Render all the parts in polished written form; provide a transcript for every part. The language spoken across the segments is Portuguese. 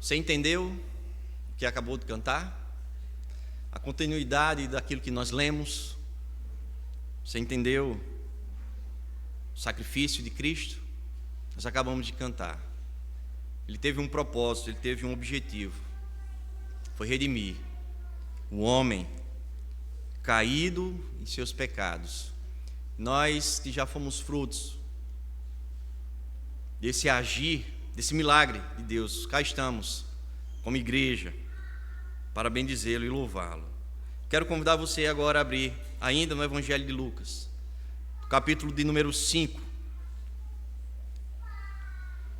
Você entendeu o que acabou de cantar? A continuidade daquilo que nós lemos? Você entendeu o sacrifício de Cristo? Nós acabamos de cantar. Ele teve um propósito, ele teve um objetivo. Foi redimir o homem caído em seus pecados. Nós que já fomos frutos desse agir, desse milagre de Deus, cá estamos como igreja para bendizê-lo e louvá-lo. Quero convidar você agora a abrir ainda no Evangelho de Lucas, capítulo de número 5.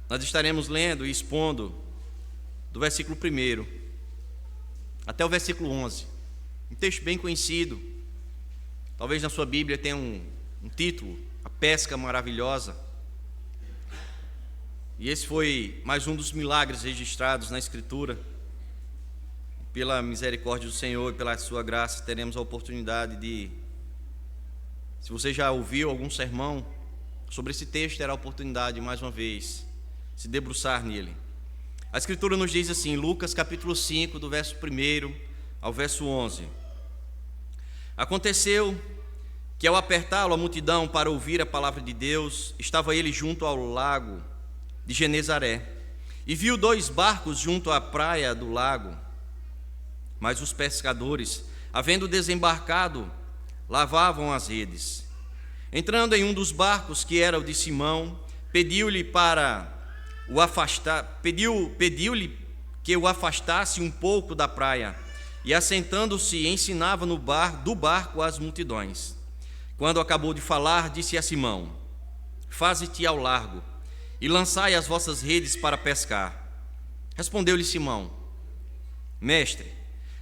Nós estaremos lendo e expondo do versículo 1 até o versículo 11. Um texto bem conhecido. Talvez na sua Bíblia tenha um título, A Pesca Maravilhosa. E esse foi mais um dos milagres registrados na Escritura. Pela misericórdia do Senhor e pela sua graça, teremos a oportunidade de, se você já ouviu algum sermão sobre esse texto, terá a oportunidade, mais uma vez, se debruçar nele. A Escritura nos diz assim, Lucas capítulo 5, do verso 1 ao verso 11. Aconteceu que, ao apertá-lo a multidão para ouvir a palavra de Deus, estava ele junto ao lago de Genezaré, e viu 2 barcos junto à praia do lago. Mas os pescadores, havendo desembarcado, lavavam as redes. Entrando em um dos barcos, que era o de Simão, pediu-lhe que o afastasse um pouco da praia, e assentando-se ensinava do barco as multidões. Quando acabou de falar, disse a Simão: Faze-te ao largo e lançai as vossas redes para pescar. Respondeu-lhe Simão: Mestre,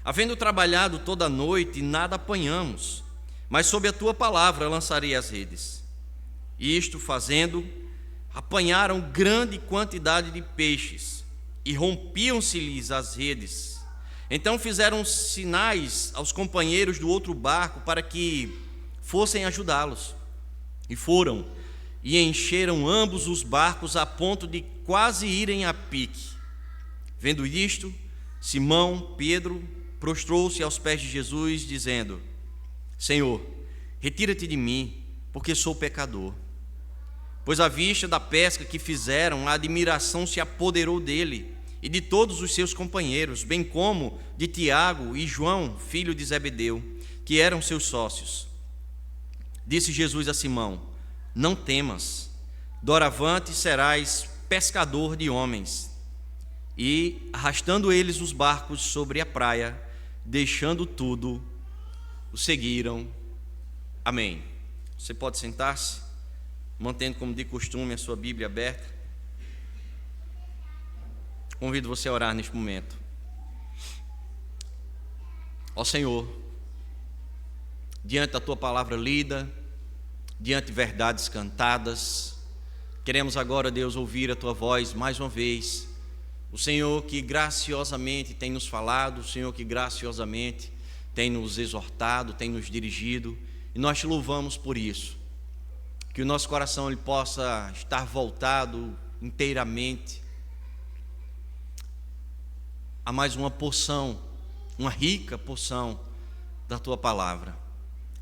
havendo trabalhado toda a noite, nada apanhamos, mas sob a tua palavra lançarei as redes. E isto fazendo, apanharam grande quantidade de peixes, e rompiam-se-lhes as redes. Então fizeram sinais aos companheiros do outro barco para que fossem ajudá-los. E foram, e encheram ambos os barcos a ponto de quase irem a pique. Vendo isto, Simão Pedro prostrou-se aos pés de Jesus, dizendo: Senhor, retira-te de mim, porque sou pecador. Pois à vista da pesca que fizeram, a admiração se apoderou dele e de todos os seus companheiros, bem como de Tiago e João, filho de Zebedeu, que eram seus sócios. Disse Jesus a Simão: Não temas, doravante serás pescador de homens. E, arrastando eles os barcos sobre a praia, deixando tudo, o seguiram. Amém. Você pode sentar-se, mantendo como de costume a sua Bíblia aberta. Convido você a orar neste momento. Ó Senhor, diante da tua palavra lida, diante de verdades cantadas, queremos agora, Deus, ouvir a tua voz mais uma vez. O Senhor que graciosamente tem nos falado, o Senhor que graciosamente tem nos exortado, tem nos dirigido, e nós te louvamos por isso. Que o nosso coração ele possa estar voltado inteiramente a mais uma porção, uma rica porção da tua palavra.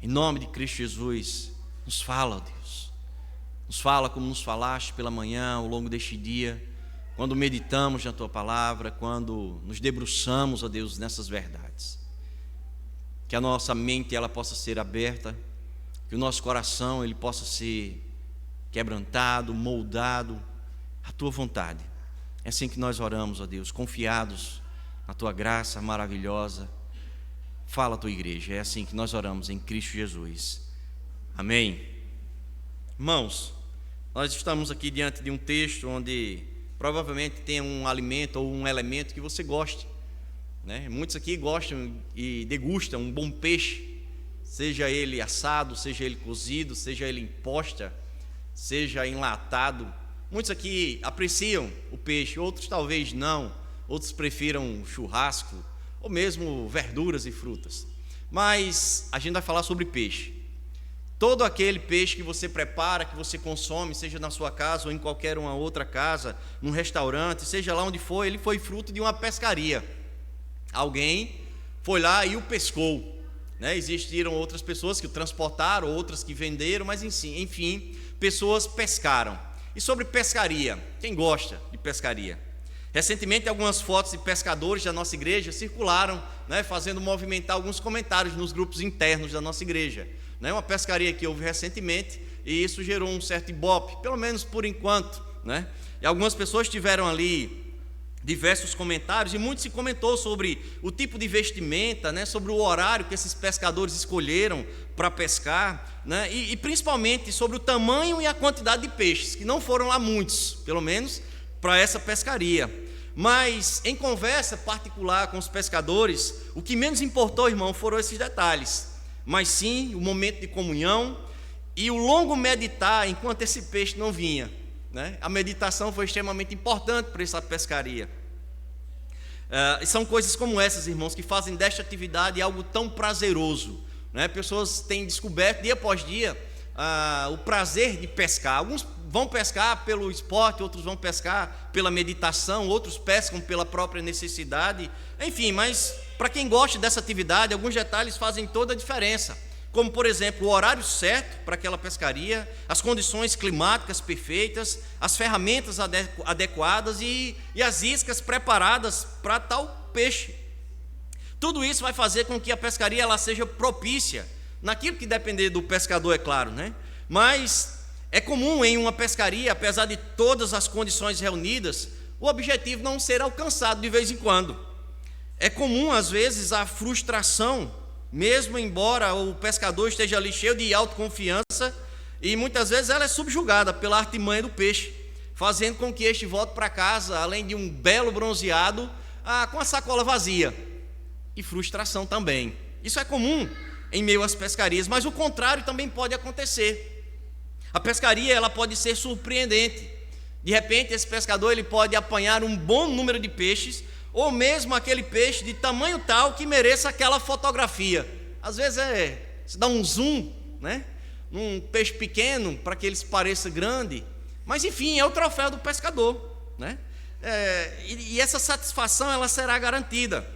Em nome de Cristo Jesus, nos fala, ó Deus. Nos fala como nos falaste pela manhã, ao longo deste dia, quando meditamos na tua palavra, quando nos debruçamos, ó Deus, nessas verdades. Que a nossa mente ela possa ser aberta, que o nosso coração ele possa ser quebrantado, moldado à tua vontade. É assim que nós oramos, ó Deus, confiados na tua graça maravilhosa. Fala a tua igreja, é assim que nós oramos em Cristo Jesus. Amém. Irmãos, nós estamos aqui diante de um texto onde provavelmente tem um alimento ou um elemento que você goste, né? Muitos aqui gostam e degustam um bom peixe, seja ele assado, seja ele cozido, seja ele em posta, seja enlatado. Muitos aqui apreciam o peixe, outros talvez não, outros prefiram churrasco ou mesmo verduras e frutas. Mas a gente vai falar sobre peixe. todo aquele peixe que você prepara, que você consome, seja na sua casa ou em qualquer uma outra casa, num restaurante, seja lá onde for, ele foi fruto de uma pescaria. Alguém foi lá e o pescou, né? Existiram outras pessoas que o transportaram, outras que venderam, mas enfim, pessoas pescaram. E sobre pescaria, quem gosta de pescaria? Recentemente, algumas fotos de pescadores da nossa igreja circularam, né, fazendo movimentar alguns comentários nos grupos internos da nossa igreja. Né, uma pescaria que houve recentemente, e isso gerou um certo ibope, pelo menos por enquanto. Né? E algumas pessoas tiveram ali diversos comentários, e muito se comentou sobre o tipo de vestimenta, né, sobre o horário que esses pescadores escolheram para pescar, né, e principalmente sobre o tamanho e a quantidade de peixes, que não foram lá muitos, pelo menos para essa pescaria. Mas em conversa particular com os pescadores, o que menos importou, irmão, foram esses detalhes, mas sim o momento de comunhão e o longo meditar enquanto esse peixe não vinha. Né? A meditação foi extremamente importante para essa pescaria. São coisas como essas, irmãos, que fazem desta atividade algo tão prazeroso. Né? Pessoas têm descoberto dia após dia o prazer de pescar. Alguns vão pescar pelo esporte, outros vão pescar pela meditação, outros pescam pela própria necessidade. Enfim, mas para quem gosta dessa atividade, alguns detalhes fazem toda a diferença. Como, por exemplo, o horário certo para aquela pescaria, as condições climáticas perfeitas, as ferramentas adequadas e as iscas preparadas para tal peixe. Tudo isso vai fazer com que a pescaria ela seja propícia, naquilo que depender do pescador, é claro, né? Mas é comum em uma pescaria, apesar de todas as condições reunidas, o objetivo não ser alcançado de vez em quando. É comum, às vezes, a frustração, mesmo embora o pescador esteja ali cheio de autoconfiança, e muitas vezes ela é subjugada pela artimanha do peixe, fazendo com que este volte para casa, além de um belo bronzeado, com a sacola vazia. E frustração também. Isso é comum em meio às pescarias, mas o contrário também pode acontecer. A pescaria ela pode ser surpreendente. De repente, esse pescador ele pode apanhar um bom número de peixes, ou mesmo aquele peixe de tamanho tal que mereça aquela fotografia. Às vezes se dá um zoom, né, num peixe pequeno para que ele se pareça grande, mas enfim, é o troféu do pescador, né? E essa satisfação ela será garantida.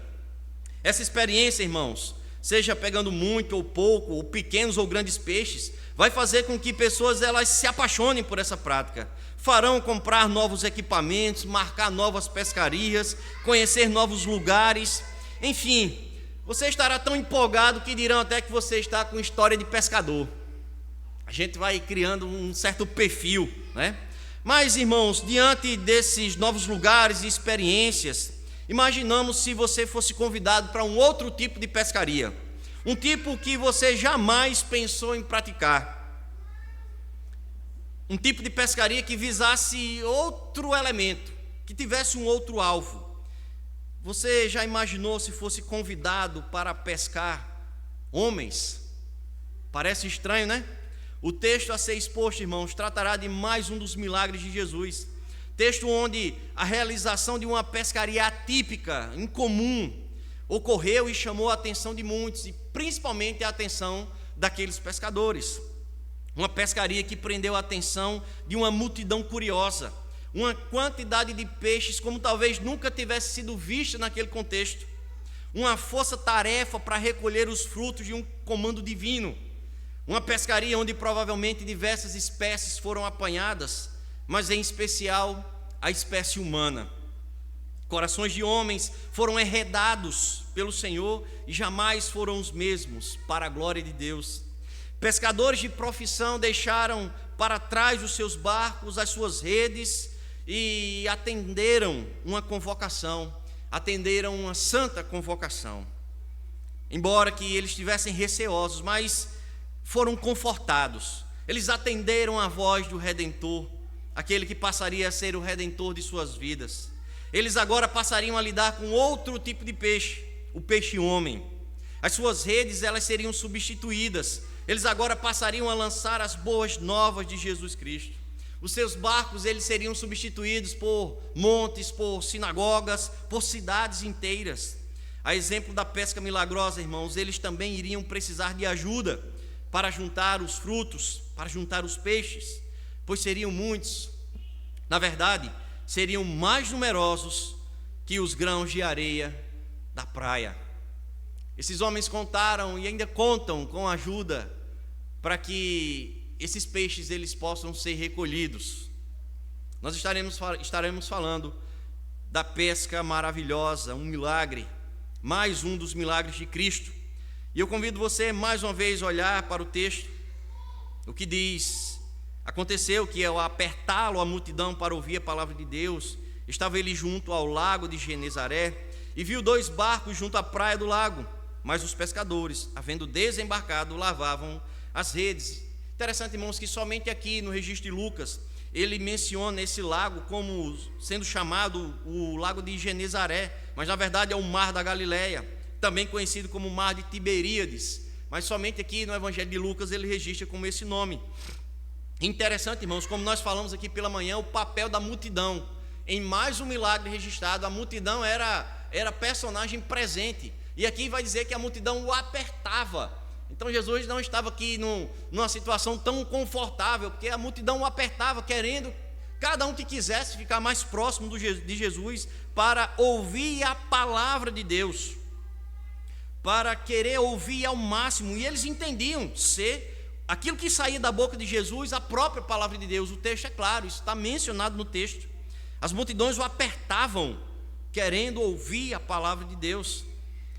Essa experiência, irmãos, seja pegando muito ou pouco, ou pequenos ou grandes peixes, vai fazer com que pessoas elas se apaixonem por essa prática. Farão comprar novos equipamentos, marcar novas pescarias, conhecer novos lugares. Enfim, você estará tão empolgado que dirão até que você está com história de pescador. A gente vai criando um certo perfil, né? Mas, irmãos, diante desses novos lugares e experiências, imaginamos se você fosse convidado para um outro tipo de pescaria, um tipo que você jamais pensou em praticar, um tipo de pescaria que visasse outro elemento, que tivesse um outro alvo. Você já imaginou se fosse convidado para pescar homens? Parece estranho, né? O texto a ser exposto, irmãos, tratará de mais um dos milagres de Jesus. Texto onde a realização de uma pescaria atípica, incomum, ocorreu e chamou a atenção de muitos, e principalmente a atenção daqueles pescadores. Uma pescaria que prendeu a atenção de uma multidão curiosa, uma quantidade de peixes como talvez nunca tivesse sido vista naquele contexto, uma força-tarefa para recolher os frutos de um comando divino, uma pescaria onde provavelmente diversas espécies foram apanhadas, mas em especial a espécie humana. Corações de homens foram enredados pelo Senhor e jamais foram os mesmos para a glória de Deus. Pescadores de profissão deixaram para trás os seus barcos, as suas redes e atenderam uma convocação, atenderam uma santa convocação. Embora que eles estivessem receosos, mas foram confortados. Eles atenderam a voz do Redentor, aquele que passaria a ser o Redentor de suas vidas. Eles agora passariam a lidar com outro tipo de peixe, o peixe-homem. As suas redes elas seriam substituídas. Eles agora passariam a lançar as boas novas de Jesus Cristo. Os seus barcos eles seriam substituídos por montes, por sinagogas, por cidades inteiras. A exemplo da pesca milagrosa, irmãos, eles também iriam precisar de ajuda para juntar os frutos, para juntar os peixes, pois seriam muitos. Na verdade, seriam mais numerosos que os grãos de areia da praia. Esses homens contaram e ainda contam com ajuda para que esses peixes eles possam ser recolhidos. Nós estaremos falando da pesca maravilhosa, um milagre, mais um dos milagres de Cristo. E eu convido você mais uma vez a olhar para o texto, o que diz: aconteceu que ao apertá-lo a multidão para ouvir a palavra de Deus, estava ele junto ao lago de Genezaré e viu 2 barcos junto à praia do lago, mas os pescadores, havendo desembarcado, lavavam as redes. Interessante, irmãos, que somente aqui no registro de Lucas, ele menciona esse lago como sendo chamado o lago de Genezaré, mas na verdade é o mar da Galileia, também conhecido como mar de Tiberíades, mas somente aqui no Evangelho de Lucas ele registra como esse nome. Interessante, irmãos, como nós falamos aqui pela manhã, o papel da multidão. Em mais um milagre registrado, a multidão era personagem presente, e aqui vai dizer que a multidão o apertava. Então Jesus não estava aqui numa situação tão confortável, porque a multidão o apertava, querendo cada um que quisesse ficar mais próximo de Jesus para ouvir a palavra de Deus, para querer ouvir ao máximo. E eles entendiam ser aquilo que saía da boca de Jesus, a própria palavra de Deus. O texto é claro, isso está mencionado no texto. As multidões o apertavam, querendo ouvir a palavra de Deus.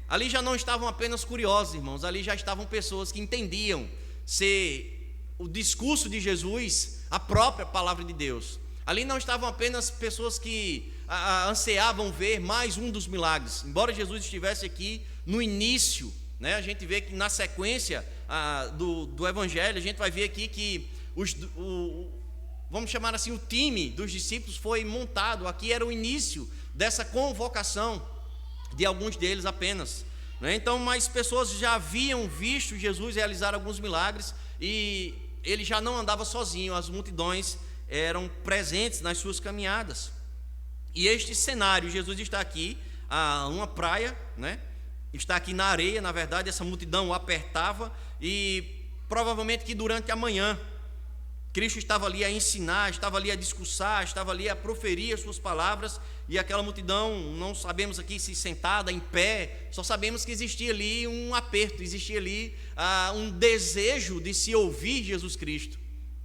Ali já não estavam apenas curiosos, irmãos, ali já estavam pessoas que entendiam ser o discurso de Jesus a própria palavra de Deus. Ali não estavam apenas pessoas que ansiavam ver mais um dos milagres. Embora Jesus estivesse aqui no início, né, a gente vê que na sequência do Evangelho, a gente vai ver aqui que vamos chamar assim, o time dos discípulos foi montado. Aqui era o início dessa convocação de alguns deles apenas, né? Então, mais pessoas já haviam visto Jesus realizar alguns milagres e ele já não andava sozinho, as multidões eram presentes nas suas caminhadas. E este cenário, Jesus está aqui a uma praia, né? Está aqui na areia, na verdade, essa multidão o apertava, e provavelmente que durante a manhã Cristo estava ali a ensinar, estava ali a discursar, estava ali a proferir as suas palavras, e aquela multidão, não sabemos aqui se sentada, em pé, só sabemos que existia ali um aperto, existia ali um desejo de se ouvir Jesus Cristo,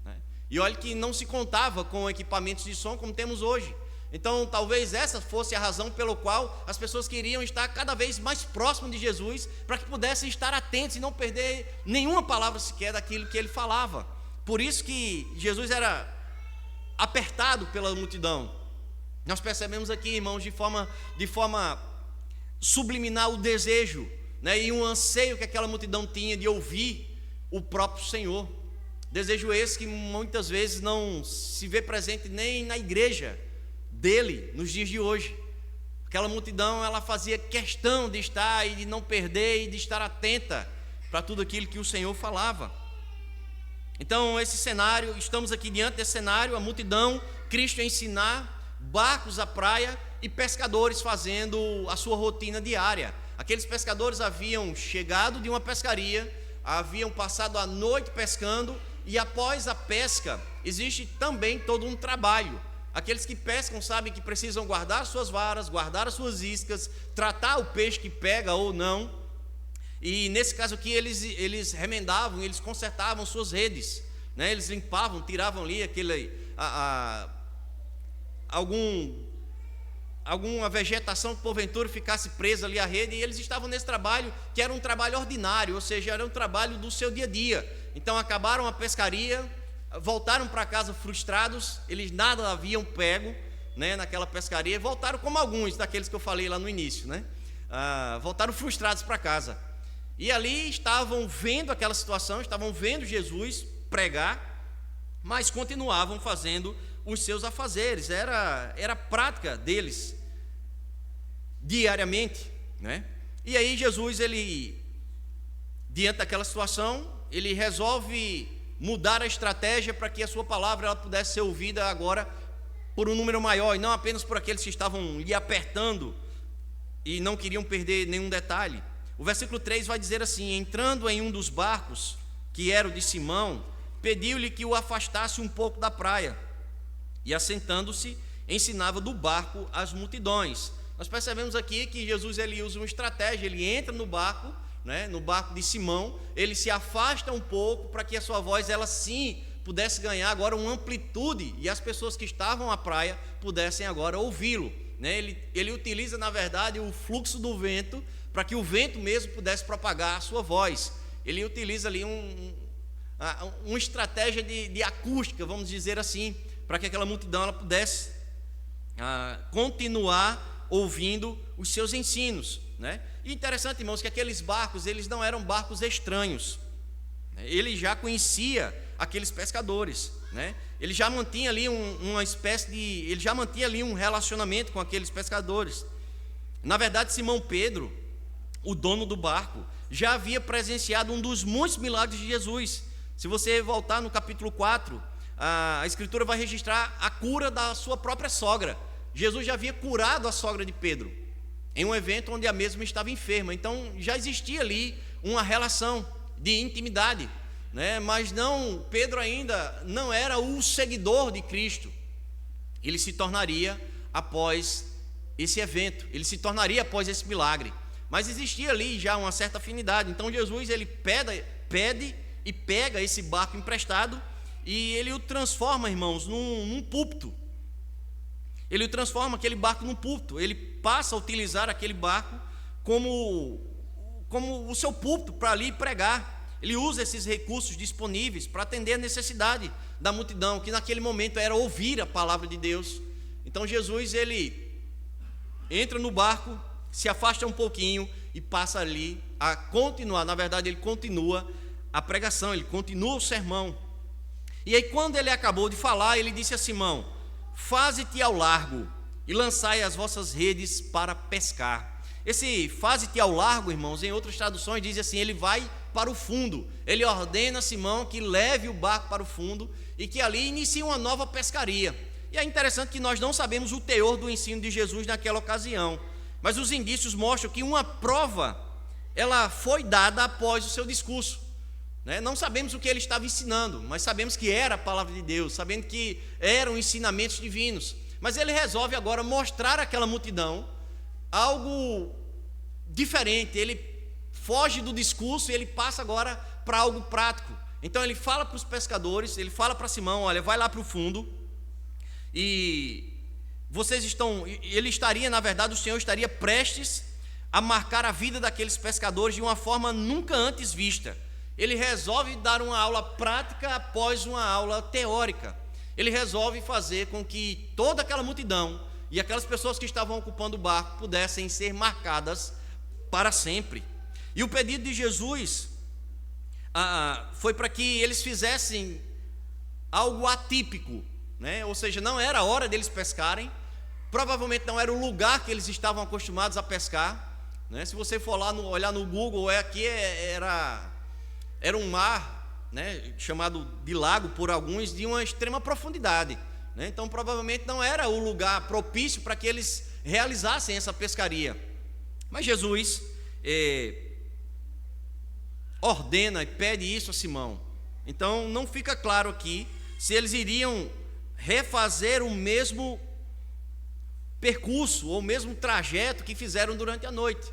né? E olha que não se contava com equipamentos de som como temos hoje. Então talvez essa fosse a razão pela qual as pessoas queriam estar cada vez mais próximo de Jesus, para que pudessem estar atentos e não perder nenhuma palavra sequer daquilo que ele falava. Por isso que Jesus era apertado pela multidão. Nós percebemos aqui, irmãos, de forma subliminar o desejo, né, e um anseio que aquela multidão tinha de ouvir o próprio Senhor. Desejo esse que muitas vezes não se vê presente nem na igreja dele nos dias de hoje. Aquela multidão, ela fazia questão de estar e de não perder e de estar atenta para tudo aquilo que o Senhor falava. Então esse cenário, estamos aqui diante desse cenário, a multidão, Cristo a ensinar, barcos à praia e pescadores fazendo a sua rotina diária. Aqueles pescadores haviam chegado de uma pescaria, haviam passado a noite pescando, e após a pesca existe também todo um trabalho. Aqueles que pescam sabem que precisam guardar suas varas, guardar as suas iscas, tratar o peixe que pega ou não. E nesse caso aqui eles remendavam, eles consertavam suas redes, né? Eles limpavam, tiravam ali alguma vegetação que porventura ficasse presa ali à rede, e eles estavam nesse trabalho que era um trabalho ordinário, ou seja, era um trabalho do seu dia a dia. Então acabaram a pescaria, voltaram para casa frustrados, eles nada haviam pego, né, naquela pescaria, voltaram como alguns daqueles que eu falei lá no início, né? Voltaram frustrados para casa. E ali estavam vendo aquela situação, estavam vendo Jesus pregar, mas continuavam fazendo os seus afazeres. Era a prática deles diariamente, né? E aí Jesus, ele, diante daquela situação, ele resolve mudar a estratégia para que a sua palavra ela pudesse ser ouvida agora por um número maior, e não apenas por aqueles que estavam lhe apertando e não queriam perder nenhum detalhe. O versículo 3 vai dizer assim: entrando em um dos barcos, que era o de Simão, pediu-lhe que o afastasse um pouco da praia. E assentando-se, ensinava do barco as multidões. Nós percebemos aqui que Jesus ele usa uma estratégia, ele entra no barco, no barco de Simão, ele se afasta um pouco para que a sua voz, ela sim, pudesse ganhar agora uma amplitude e as pessoas que estavam à praia pudessem agora ouvi-lo. Ele utiliza, na verdade, o fluxo do vento para que o vento mesmo pudesse propagar a sua voz. Ele utiliza ali uma estratégia de acústica, vamos dizer assim, para que aquela multidão ela pudesse continuar ouvindo os seus ensinos. E interessante, irmãos, que aqueles barcos, eles não eram barcos estranhos. Ele já conhecia aqueles pescadores, Ele já mantinha ali ele já mantinha ali um relacionamento com aqueles pescadores. Na verdade, Simão Pedro, o dono do barco, já havia presenciado um dos muitos milagres de Jesus. Se você voltar no capítulo 4, a Escritura vai registrar a cura da sua própria sogra. Jesus já havia curado a sogra de Pedro, em um evento onde a mesma estava enferma. Então, já existia ali uma relação de intimidade, mas Pedro ainda não era o seguidor de Cristo. Ele se tornaria após esse evento, ele se tornaria após esse milagre. Mas existia ali já uma certa afinidade. Então Jesus ele pede e pega esse barco emprestado e ele o transforma, irmãos, num púlpito. Ele transforma aquele barco num púlpito. Ele passa a utilizar aquele barco como o seu púlpito para ali pregar. Ele usa esses recursos disponíveis para atender a necessidade da multidão, que naquele momento era ouvir a palavra de Deus. Então Jesus ele entra no barco, se afasta um pouquinho e passa ali a continuar. Na verdade, ele continua a pregação, ele continua o sermão. E aí, quando ele acabou de falar, ele disse a Simão: faze-te ao largo e lançai as vossas redes para pescar. Esse faze-te ao largo, irmãos, em outras traduções diz assim: ele vai para o fundo. Ele ordena a Simão que leve o barco para o fundo e que ali inicie uma nova pescaria. E é interessante que nós não sabemos o teor do ensino de Jesus naquela ocasião, mas os indícios mostram que uma prova ela foi dada após o seu discurso. Não sabemos o que ele estava ensinando, mas sabemos que era a palavra de Deus, sabendo que eram ensinamentos divinos. Mas ele resolve agora mostrar àquela multidão algo diferente. Ele foge do discurso e ele passa agora para algo prático. Então ele fala para os pescadores, ele fala para Simão: olha, vai lá para o fundo e ele estaria, na verdade, o Senhor estaria prestes a marcar a vida daqueles pescadores de uma forma nunca antes vista. Ele resolve dar uma aula prática após uma aula teórica. Ele resolve fazer com que toda aquela multidão e aquelas pessoas que estavam ocupando o barco pudessem ser marcadas para sempre. E o pedido de Jesus foi para que eles fizessem algo atípico, ou seja, não era a hora deles pescarem, provavelmente não era o lugar que eles estavam acostumados a pescar. Se você for lá olhar no Google, aqui era um mar, chamado de lago por alguns, de uma extrema profundidade. Então provavelmente não era o lugar propício para que eles realizassem essa pescaria. Mas Jesus ordena e pede isso a Simão. Então não fica claro aqui se eles iriam refazer o mesmo percurso ou o mesmo trajeto que fizeram durante a noite.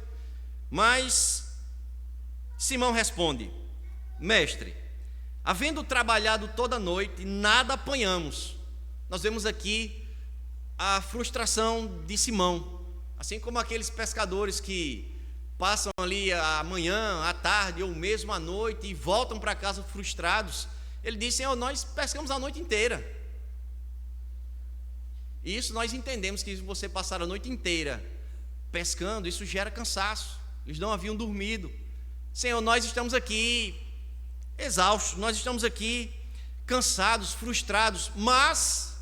Mas Simão responde: mestre, havendo trabalhado toda a noite, nada apanhamos. Nós vemos aqui a frustração de Simão, assim como aqueles pescadores que passam ali a manhã, à tarde ou mesmo à noite e voltam para casa frustrados. Ele diz: Senhor, nós pescamos a noite inteira. E isso nós entendemos, que se você passar a noite inteira pescando, isso gera cansaço. Eles não haviam dormido. Senhor, nós estamos aqui exaustos, nós estamos aqui cansados, frustrados, mas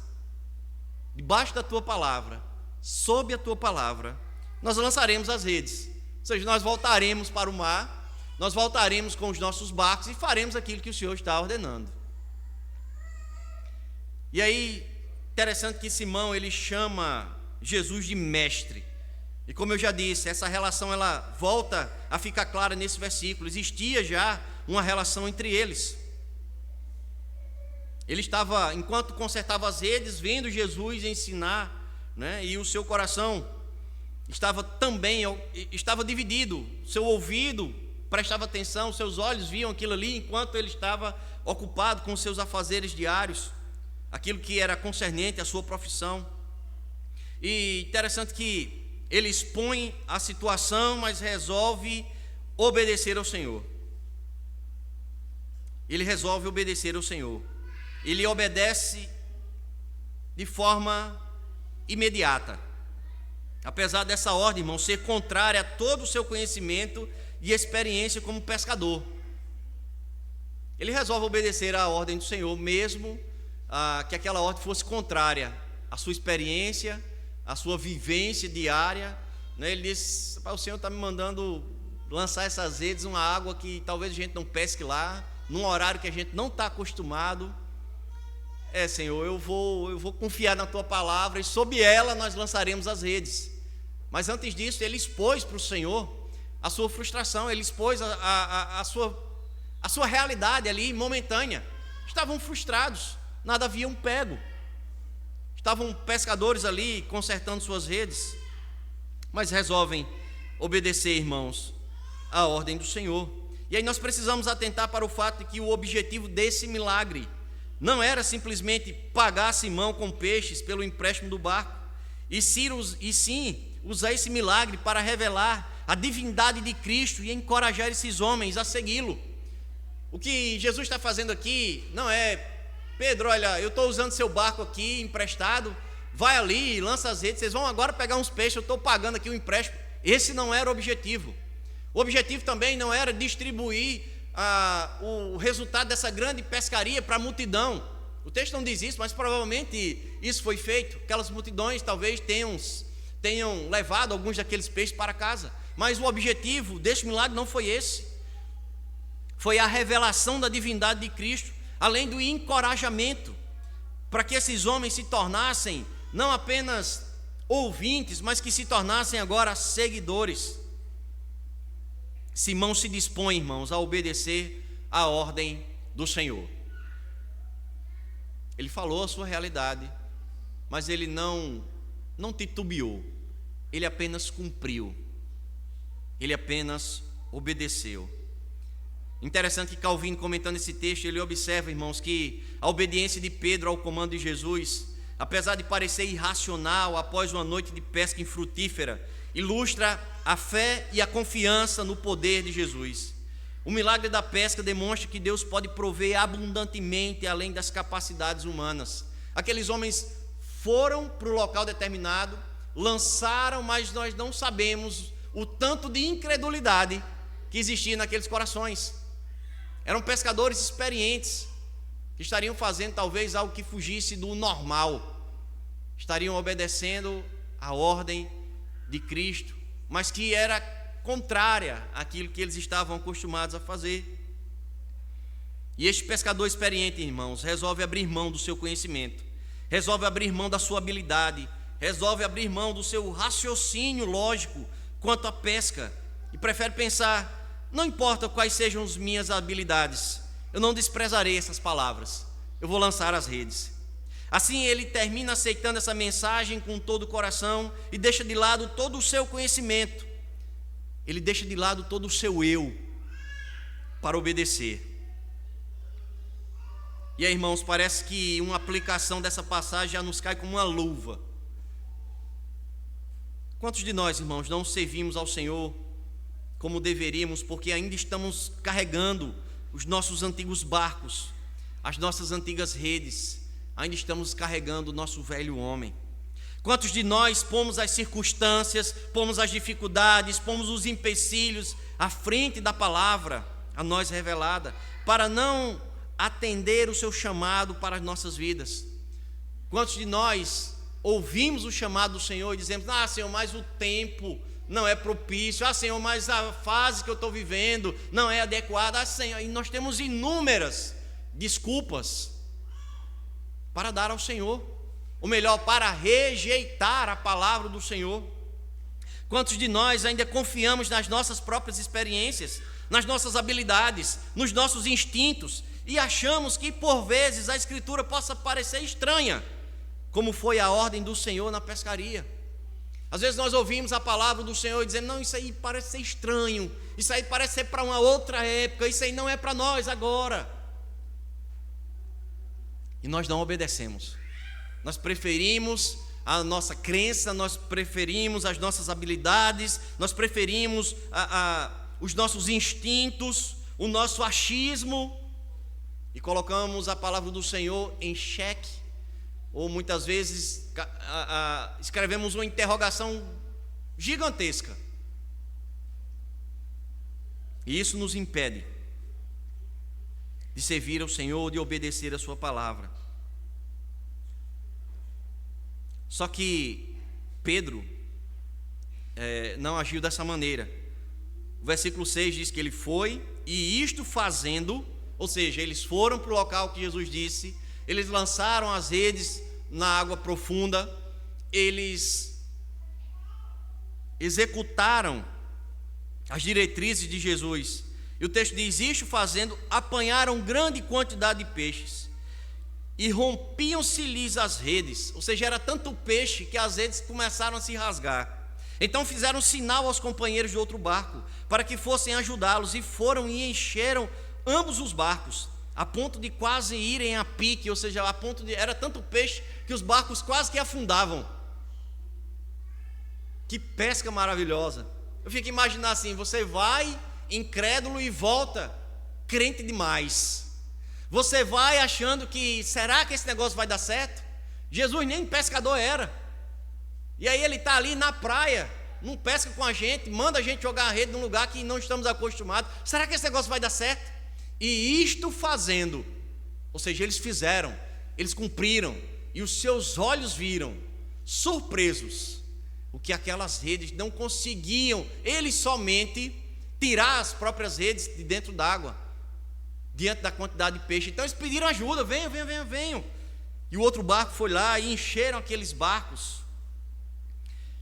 debaixo da tua palavra, sob a tua palavra, nós lançaremos as redes. Ou seja, nós voltaremos para o mar, nós voltaremos com os nossos barcos e faremos aquilo que o Senhor está ordenando. E aí, interessante que Simão ele chama Jesus de mestre. E como eu já disse, essa relação ela volta a ficar clara nesse versículo. Existia já uma relação entre eles. Ele estava, enquanto consertava as redes, vendo Jesus ensinar, né? E o seu coração estava dividido. Seu ouvido prestava atenção, seus olhos viam aquilo ali, enquanto ele estava ocupado com seus afazeres diários, aquilo que era concernente à sua profissão. E interessante que ele expõe a situação, mas resolve obedecer ao Senhor. Ele resolve obedecer ao Senhor. Ele obedece de forma imediata. Apesar dessa ordem, irmão, ser contrária a todo o seu conhecimento e experiência como pescador. Ele resolve obedecer à ordem do Senhor, mesmo que aquela ordem fosse contrária à sua experiência, à sua vivência diária, né? Ele diz: o Senhor está me mandando lançar essas redes, uma água que talvez a gente não pesque lá, num horário que a gente não está acostumado. Senhor, eu vou confiar na Tua palavra e sob ela nós lançaremos as redes. Mas antes disso, ele expôs para o Senhor a sua frustração, ele expôs a sua realidade ali momentânea. Estavam frustrados, nada haviam pego. Estavam pescadores ali consertando suas redes, mas resolvem obedecer, irmãos, à ordem do Senhor. E aí nós precisamos atentar para o fato de que o objetivo desse milagre não era simplesmente pagar Simão com peixes pelo empréstimo do barco, e sim usar esse milagre para revelar a divindade de Cristo e encorajar esses homens a segui-lo. O que Jesus está fazendo aqui não é: Pedro, olha, eu estou usando seu barco aqui emprestado, vai ali, lança as redes, vocês vão agora pegar uns peixes, eu estou pagando aqui o empréstimo. Esse não era o objetivo. O objetivo também não era distribuir o resultado dessa grande pescaria para a multidão. O texto não diz isso, mas provavelmente isso foi feito. Aquelas multidões talvez tenham levado alguns daqueles peixes para casa. Mas o objetivo deste milagre não foi esse. Foi a revelação da divindade de Cristo, além do encorajamento para que esses homens se tornassem não apenas ouvintes, mas que se tornassem agora seguidores. Simão se dispõe, irmãos, a obedecer à ordem do Senhor. Ele falou a sua realidade, mas ele não titubeou. Ele apenas cumpriu. Ele apenas obedeceu. Interessante que Calvino, comentando esse texto, ele observa, irmãos, que a obediência de Pedro ao comando de Jesus, apesar de parecer irracional após uma noite de pesca infrutífera, ilustra a fé e a confiança no poder de Jesus. O milagre da pesca demonstra que Deus pode prover abundantemente além das capacidades humanas. Aqueles homens foram para o local determinado, lançaram, mas nós não sabemos o tanto de incredulidade que existia naqueles corações. Eram pescadores experientes, que estariam fazendo talvez algo que fugisse do normal, estariam obedecendo a ordem de Cristo, mas que era contrária àquilo que eles estavam acostumados a fazer. E este pescador experiente, irmãos, resolve abrir mão do seu conhecimento, resolve abrir mão da sua habilidade, resolve abrir mão do seu raciocínio lógico quanto à pesca, e prefere pensar: não importa quais sejam as minhas habilidades, eu não desprezarei essas palavras, eu vou lançar as redes. Assim ele termina aceitando essa mensagem com todo o coração e deixa de lado todo o seu conhecimento. Ele deixa de lado todo o seu eu para obedecer. E aí, irmãos, parece que uma aplicação dessa passagem já nos cai como uma luva. Quantos de nós, irmãos, não servimos ao Senhor como deveríamos, porque ainda estamos carregando os nossos antigos barcos, as nossas antigas redes, ainda estamos carregando o nosso velho homem? Quantos de nós pomos as circunstâncias, pomos as dificuldades, pomos os empecilhos à frente da palavra a nós revelada, para não atender o seu chamado para as nossas vidas? Quantos de nós ouvimos o chamado do Senhor e dizemos: ah, Senhor, mas o tempo não é propício, ah, Senhor, mas a fase que eu estou vivendo não é adequada, ah, Senhor, e nós temos inúmeras desculpas para dar ao Senhor, ou melhor, para rejeitar a palavra do Senhor. Quantos de nós ainda confiamos nas nossas próprias experiências, nas nossas habilidades, nos nossos instintos, e achamos que por vezes a Escritura possa parecer estranha, como foi a ordem do Senhor na pescaria. Às vezes nós ouvimos a palavra do Senhor e dizemos: não, isso aí parece ser estranho, isso aí parece ser para uma outra época, isso aí não é para nós agora. E nós não obedecemos. Nós preferimos a nossa crença, nós preferimos as nossas habilidades, nós preferimos os nossos instintos, o nosso achismo, e colocamos a palavra do Senhor em xeque, ou muitas vezes escrevemos uma interrogação gigantesca. E isso nos impede de servir ao Senhor, de obedecer a sua palavra. Só que Pedro não agiu dessa maneira. O versículo 6 diz que ele foi, e isto fazendo, ou seja, eles foram para o local que Jesus disse, eles lançaram as redes na água profunda, eles executaram as diretrizes de Jesus. E o texto diz: isto fazendo, apanharam grande quantidade de peixes, e rompiam-se-lhes as redes, ou seja, era tanto peixe que as redes começaram a se rasgar. Então fizeram sinal aos companheiros de outro barco, para que fossem ajudá-los, e foram e encheram ambos os barcos, a ponto de quase irem a pique, ou seja, a ponto de, era tanto peixe que os barcos quase que afundavam. Que pesca maravilhosa! Eu fico imaginando assim: você vai incrédulo e volta crente demais. Você vai achando que, será que esse negócio vai dar certo? Jesus nem pescador era. E aí ele está ali na praia, não pesca com a gente, manda a gente jogar a rede num lugar que não estamos acostumados. Será que esse negócio vai dar certo? E isto fazendo, ou seja, eles fizeram, eles cumpriram, e os seus olhos viram, surpresos, o que aquelas redes não conseguiam, eles somente tirar as próprias redes de dentro d'água, diante da quantidade de peixe. Então eles pediram ajuda: venham. E o outro barco foi lá e encheram aqueles barcos.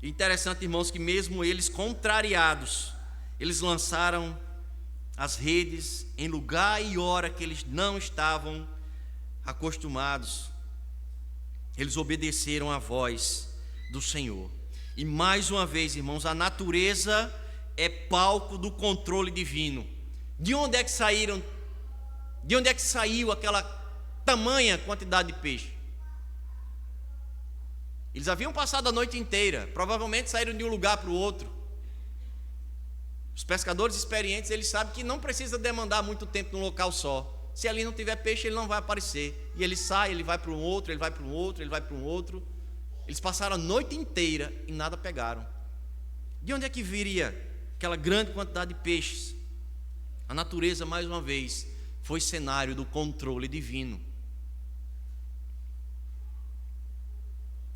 E interessante, irmãos, que mesmo eles contrariados, eles lançaram as redes em lugar e hora que eles não estavam acostumados. Eles obedeceram à voz do Senhor. E mais uma vez, irmãos, a natureza é palco do controle divino. De onde é que saiu aquela tamanha quantidade de peixe? Eles haviam passado a noite inteira, provavelmente saíram de um lugar para o outro. Os pescadores experientes, eles sabem que não precisa demandar muito tempo num local só. Se ali não tiver peixe, ele não vai aparecer. E ele sai, ele vai para um outro, ele vai para um outro, ele vai para um outro. Eles passaram a noite inteira e nada pegaram. De onde é que viria aquela grande quantidade de peixes? A natureza, mais uma vez, foi cenário do controle divino.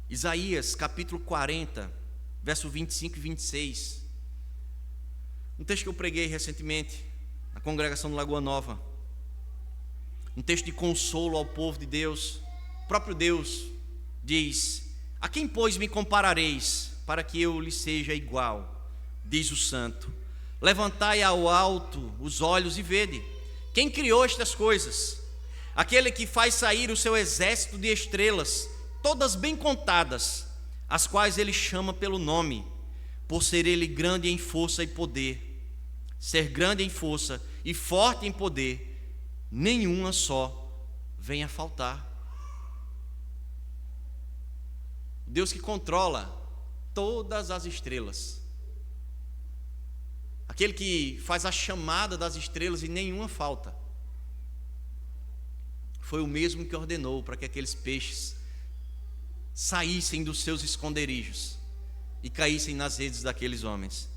Isaías capítulo 40, verso 25 e 26. Um texto que eu preguei recentemente na congregação do Lagoa Nova. Um texto de consolo ao povo de Deus. O próprio Deus diz: a quem, pois, me comparareis, para que eu lhe seja igual? Diz o Santo. Levantai ao alto os olhos e vede. Quem criou estas coisas? Aquele que faz sair o seu exército de estrelas, todas bem contadas, as quais ele chama pelo nome, por ser ele grande em força e poder. Ser grande em força e forte em poder, nenhuma só venha a faltar. Deus que controla todas as estrelas, aquele que faz a chamada das estrelas e nenhuma falta, foi o mesmo que ordenou para que aqueles peixes saíssem dos seus esconderijos e caíssem nas redes daqueles homens.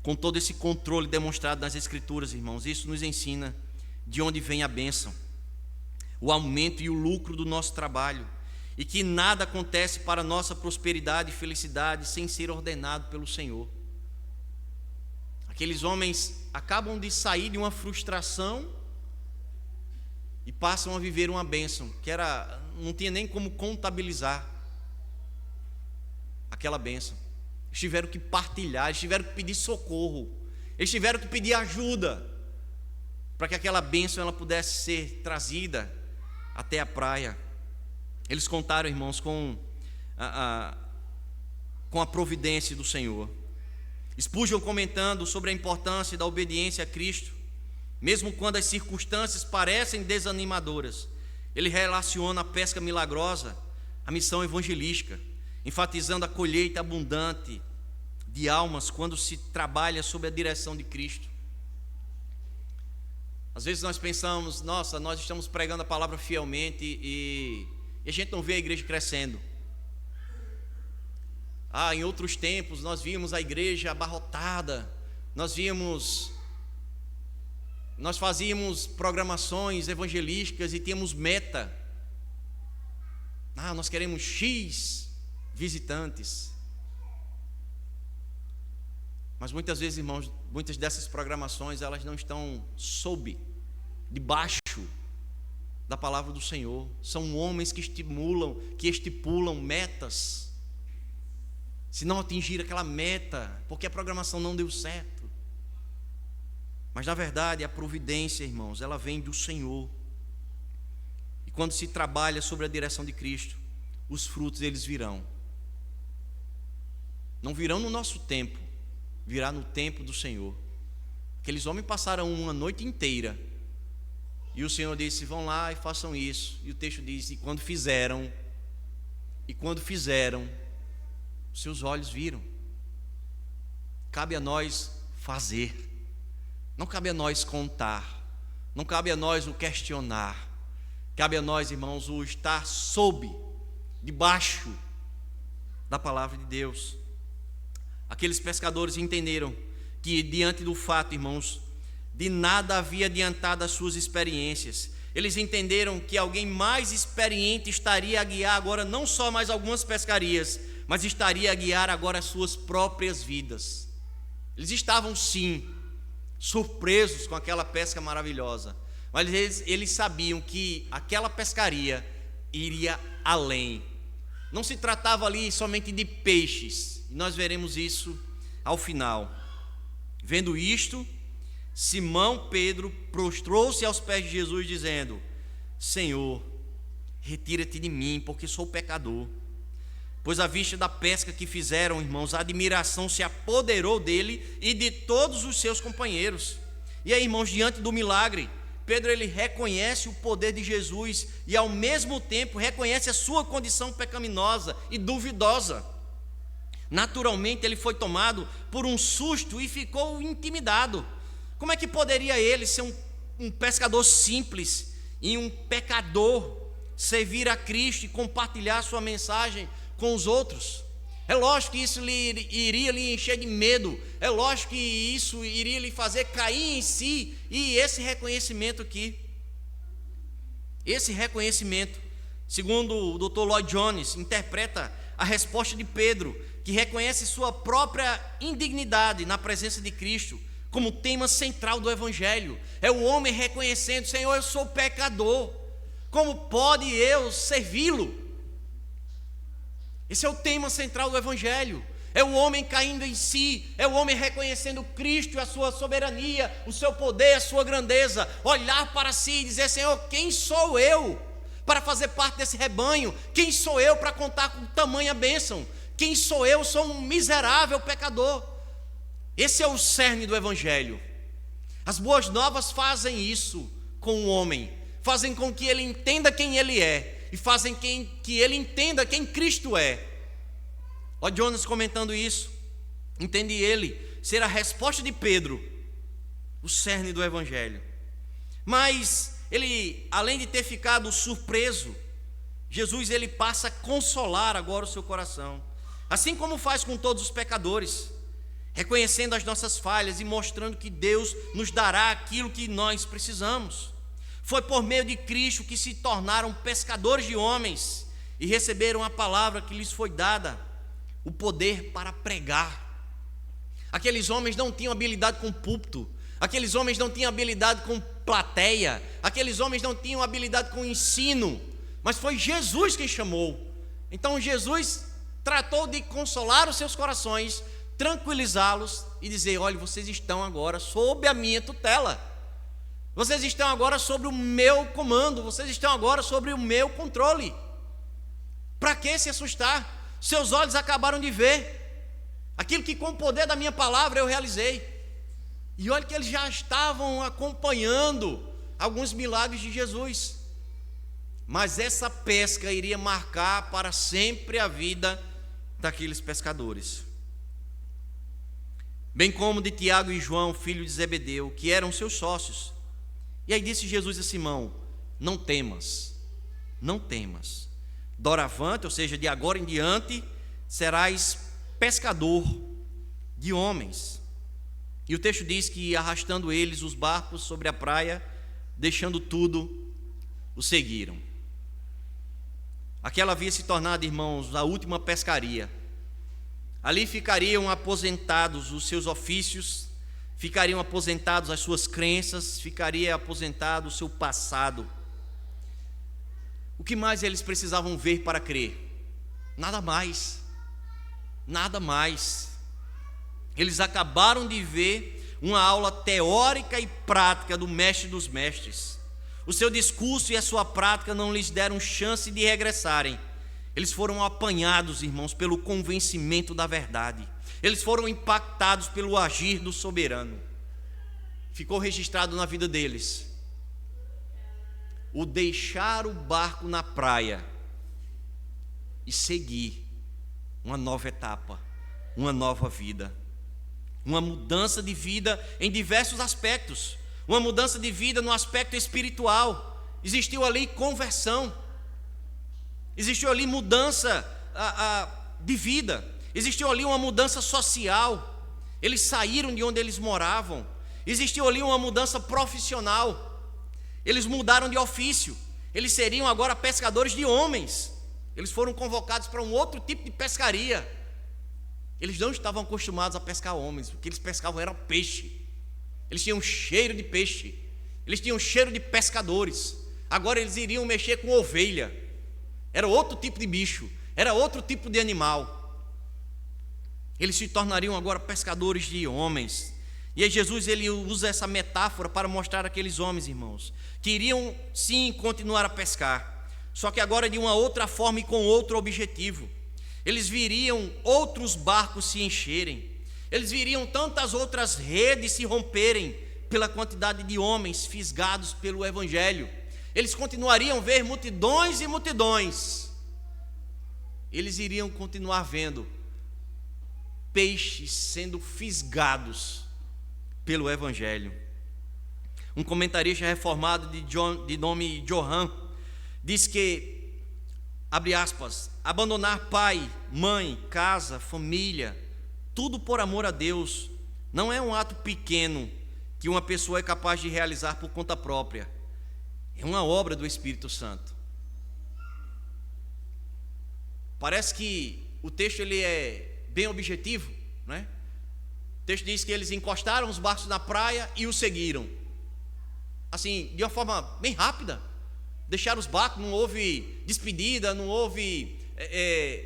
Com todo esse controle demonstrado nas Escrituras, irmãos, isso nos ensina de onde vem a bênção, o aumento e o lucro do nosso trabalho, e que nada acontece para a nossa prosperidade e felicidade sem ser ordenado pelo Senhor. Aqueles homens acabam de sair de uma frustração e passam a viver uma bênção que não tinha nem como contabilizar aquela bênção. Eles tiveram que partilhar, eles tiveram que pedir socorro, eles tiveram que pedir ajuda. para que aquela bênção ela pudesse ser trazida até a praia. Eles contaram, irmãos, com a providência do Senhor. Spurgeon, comentando sobre a importância da obediência a Cristo, mesmo quando as circunstâncias parecem desanimadoras, ele relaciona a pesca milagrosa à missão evangelística, enfatizando a colheita abundante de almas quando se trabalha sob a direção de Cristo. Às vezes nós pensamos, nossa, nós estamos pregando a palavra fielmente e a gente não vê a igreja crescendo. Em outros tempos nós vimos a igreja abarrotada, nós fazíamos programações evangelísticas e tínhamos meta. Nós queremos X visitantes. Mas muitas vezes, irmãos, muitas dessas programações, elas não estão debaixo da palavra do Senhor. São homens que estipulam metas. Se não atingir aquela meta, porque a programação não deu certo. Mas na verdade a providência, irmãos, ela vem do Senhor. E quando se trabalha sobre a direção de Cristo, os frutos eles virão. Não virão no nosso tempo, virá no tempo do Senhor. Aqueles homens passaram uma noite inteira e o Senhor disse: vão lá e façam isso. E o texto diz: e quando fizeram, seus olhos viram. Cabe a nós fazer, não cabe a nós contar, não cabe a nós o questionar. Cabe a nós, irmãos, o estar debaixo da palavra de Deus. Aqueles pescadores entenderam que, diante do fato, irmãos, de nada havia adiantado as suas experiências. Eles entenderam que alguém mais experiente estaria a guiar agora não só mais algumas pescarias, mas estaria a guiar agora as suas próprias vidas. Eles estavam, sim, surpresos com aquela pesca maravilhosa, mas eles sabiam que aquela pescaria iria além. Não se tratava ali somente de peixes, e nós veremos isso ao final. Vendo isto, Simão Pedro prostrou-se aos pés de Jesus, dizendo: Senhor, retira-te de mim, porque sou pecador. Pois à vista da pesca que fizeram, irmãos, a admiração se apoderou dele e de todos os seus companheiros. E aí, irmãos, diante do milagre, Pedro ele reconhece o poder de Jesus e ao mesmo tempo reconhece a sua condição pecaminosa e duvidosa. Naturalmente ele foi tomado por um susto e ficou intimidado. Como é que poderia ele, ser um pescador simples e um pecador, servir a Cristo e compartilhar sua mensagem com os outros? É lógico que isso iria lhe encher de medo, é lógico que isso iria lhe fazer cair em si. E esse reconhecimento aqui, segundo o Dr. Lloyd Jones, interpreta a resposta de Pedro, que reconhece sua própria indignidade na presença de Cristo, como tema central do Evangelho. É o homem reconhecendo: Senhor, eu sou pecador, como pode eu servi-lo? Esse é o tema central do Evangelho. É o homem caindo em si, é o homem reconhecendo Cristo e a sua soberania, o seu poder, a sua grandeza. Olhar para si e dizer: Senhor, quem sou eu para fazer parte desse rebanho? Quem sou eu para contar com tamanha bênção? Quem sou eu? Sou um miserável pecador. Esse é o cerne do Evangelho. As boas novas fazem isso com o homem, fazem com que ele entenda quem ele é e fazem que ele entenda quem Cristo é. Ó, Jonas comentando isso, entende ele ser a resposta de Pedro, o cerne do Evangelho. Mas ele, além de ter ficado surpreso, Jesus ele passa a consolar agora o seu coração, assim como faz com todos os pecadores, reconhecendo as nossas falhas e mostrando que Deus nos dará aquilo que nós precisamos. Foi por meio de Cristo que se tornaram pescadores de homens e receberam a palavra que lhes foi dada, o poder para pregar. Aqueles homens não tinham habilidade com púlpito, aqueles homens não tinham habilidade com plateia, aqueles homens não tinham habilidade com ensino, mas foi Jesus quem chamou. Então Jesus tratou de consolar os seus corações, tranquilizá-los e dizer: olha, vocês estão agora sob a minha tutela. Vocês estão agora sobre o meu comando, vocês estão agora sobre o meu controle. Para que se assustar? Seus olhos acabaram de ver aquilo que com o poder da minha palavra eu realizei. E olha que eles já estavam acompanhando alguns milagres de Jesus. Mas essa pesca iria marcar para sempre a vida daqueles pescadores. Bem como de Tiago e João, filho de Zebedeu, que eram seus sócios. E aí disse Jesus a Simão: não temas, não temas. Doravante, ou seja, de agora em diante, serás pescador de homens. E o texto diz que, arrastando eles os barcos sobre a praia, deixando tudo, o seguiram. Aquela havia se tornado, irmãos, a última pescaria. Ali ficariam aposentados os seus ofícios, ficariam aposentados as suas crenças, ficaria aposentado o seu passado. O que mais eles precisavam ver para crer? Nada mais. Nada mais. Eles acabaram de ver uma aula teórica e prática do mestre dos mestres. O seu discurso e a sua prática não lhes deram chance de regressarem. Eles foram apanhados, irmãos, pelo convencimento da verdade. Eles foram impactados pelo agir do soberano. Ficou registrado na vida deles o deixar o barco na praia e seguir uma nova etapa, uma nova vida, uma mudança de vida em diversos aspectos, uma mudança de vida no aspecto espiritual. Existiu ali conversão, existiu ali mudança de vida, existiu ali uma mudança social. Eles saíram de onde eles moravam. Existiu ali uma mudança profissional. Eles mudaram de ofício. Eles seriam agora pescadores de homens. Eles foram convocados para um outro tipo de pescaria. Eles não estavam acostumados a pescar homens. O que eles pescavam era peixe. Eles tinham cheiro de peixe. Eles tinham cheiro de pescadores. Agora eles iriam mexer com ovelha. Era outro tipo de bicho. Era outro tipo de animal. Eles se tornariam agora pescadores de homens. E aí Jesus ele usa essa metáfora para mostrar àqueles homens, irmãos, que iriam sim continuar a pescar, só que agora de uma outra forma e com outro objetivo. Eles viriam outros barcos se encherem, eles viriam tantas outras redes se romperem pela quantidade de homens fisgados pelo Evangelho. Eles continuariam a ver multidões e multidões. Eles iriam continuar vendo peixes sendo fisgados pelo Evangelho. Um comentarista reformado de nome Johann diz que, abre aspas, abandonar pai, mãe, casa, família, tudo por amor a Deus, não é um ato pequeno que uma pessoa é capaz de realizar por conta própria. É uma obra do Espírito Santo. Parece que o texto ele é bem objetivo, não é? O texto diz que eles encostaram os barcos na praia e o seguiram. Assim, de uma forma bem rápida. Deixaram os barcos, não houve despedida, não houve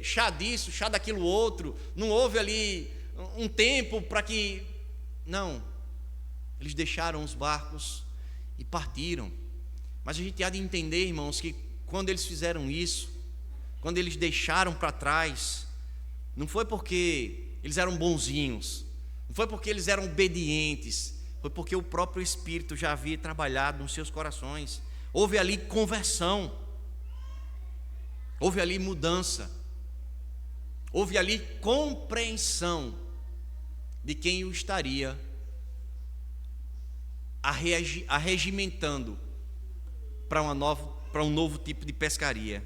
chá disso, chá daquilo outro, não houve ali um tempo para que... Não. Eles deixaram os barcos e partiram. Mas a gente há de entender, irmãos, que quando eles fizeram isso, quando eles deixaram para trás, não foi porque eles eram bonzinhos, não foi porque eles eram obedientes, foi porque o próprio Espírito já havia trabalhado nos seus corações. Houve ali conversão, houve ali mudança, houve ali compreensão de quem o estaria arregimentando para um novo tipo de pescaria.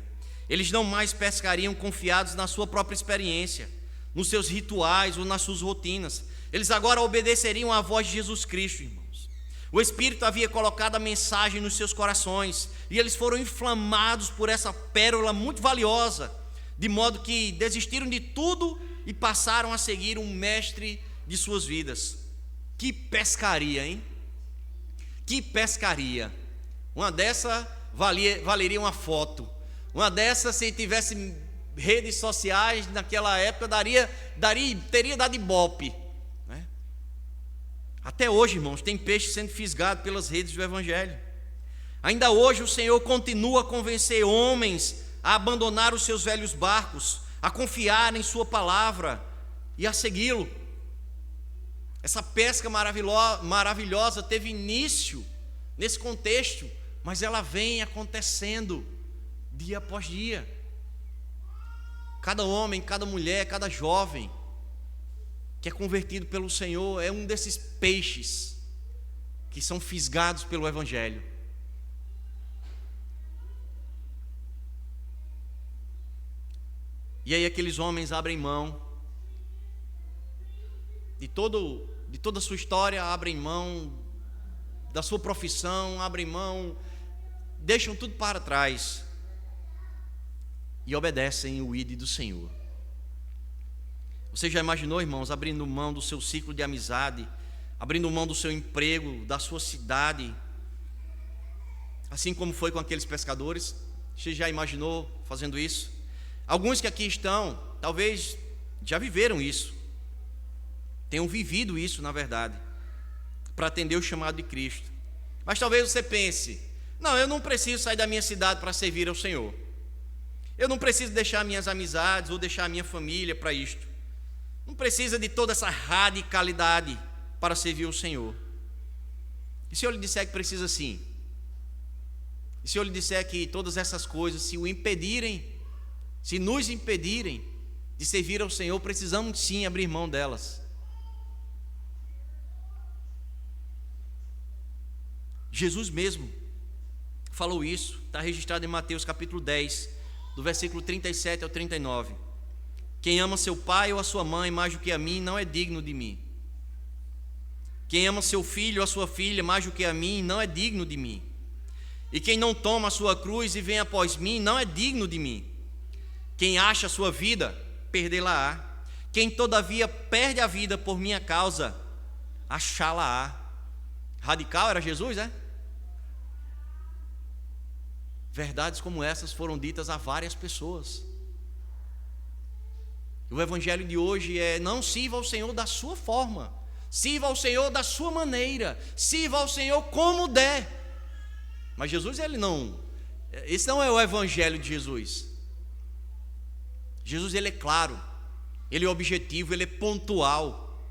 Eles não mais pescariam confiados na sua própria experiência, nos seus rituais ou nas suas rotinas. Eles agora obedeceriam à voz de Jesus Cristo, irmãos. O Espírito havia colocado a mensagem nos seus corações e eles foram inflamados por essa pérola muito valiosa, de modo que desistiram de tudo e passaram a seguir um mestre de suas vidas. Que pescaria, hein? Que pescaria! Uma dessa valeria uma foto. Uma dessas, se tivesse redes sociais naquela época, teria dado ibope, né? Até hoje, irmãos, tem peixe sendo fisgado pelas redes do Evangelho. Ainda hoje o Senhor continua a convencer homens a abandonar os seus velhos barcos, a confiar em sua palavra e a segui-lo. Essa pesca maravilhosa teve início nesse contexto, mas ela vem acontecendo dia após dia. Cada homem, cada mulher, cada jovem que é convertido pelo Senhor é um desses peixes que são fisgados pelo Evangelho. E aí aqueles homens abrem mão de toda a sua história, abrem mão da sua profissão, abrem mão, deixam tudo para trás e obedecem o ídolo do Senhor. Você já imaginou, irmãos, abrindo mão do seu ciclo de amizade, abrindo mão do seu emprego, da sua cidade, assim como foi com aqueles pescadores? Você já imaginou fazendo isso? Alguns que aqui estão, talvez já viveram isso, tenham vivido isso, na verdade, para atender o chamado de Cristo. Mas talvez você pense: não, eu não preciso sair da minha cidade para servir ao Senhor. Eu não preciso deixar minhas amizades ou deixar a minha família para isto. Não precisa de toda essa radicalidade para servir ao Senhor. E se eu lhe disser que precisa sim? E se eu lhe disser que todas essas coisas, se nos impedirem de servir ao Senhor, precisamos sim abrir mão delas. Jesus mesmo falou isso, está registrado em Mateus capítulo 10, do versículo 37 ao 39. Quem ama seu pai ou a sua mãe mais do que a mim, não é digno de mim. Quem ama seu filho ou a sua filha mais do que a mim, não é digno de mim. E quem não toma a sua cruz e vem após mim, não é digno de mim. Quem acha a sua vida, perdê-la-á. Quem todavia perde a vida por minha causa, achá-la-á. Radical era Jesus, é? Verdades como essas foram ditas a várias pessoas. O evangelho de hoje é: não sirva ao Senhor da sua forma, sirva ao Senhor da sua maneira, sirva ao Senhor como der. Mas Jesus, esse não é o evangelho de Jesus. Jesus, ele é claro, ele é objetivo, ele é pontual.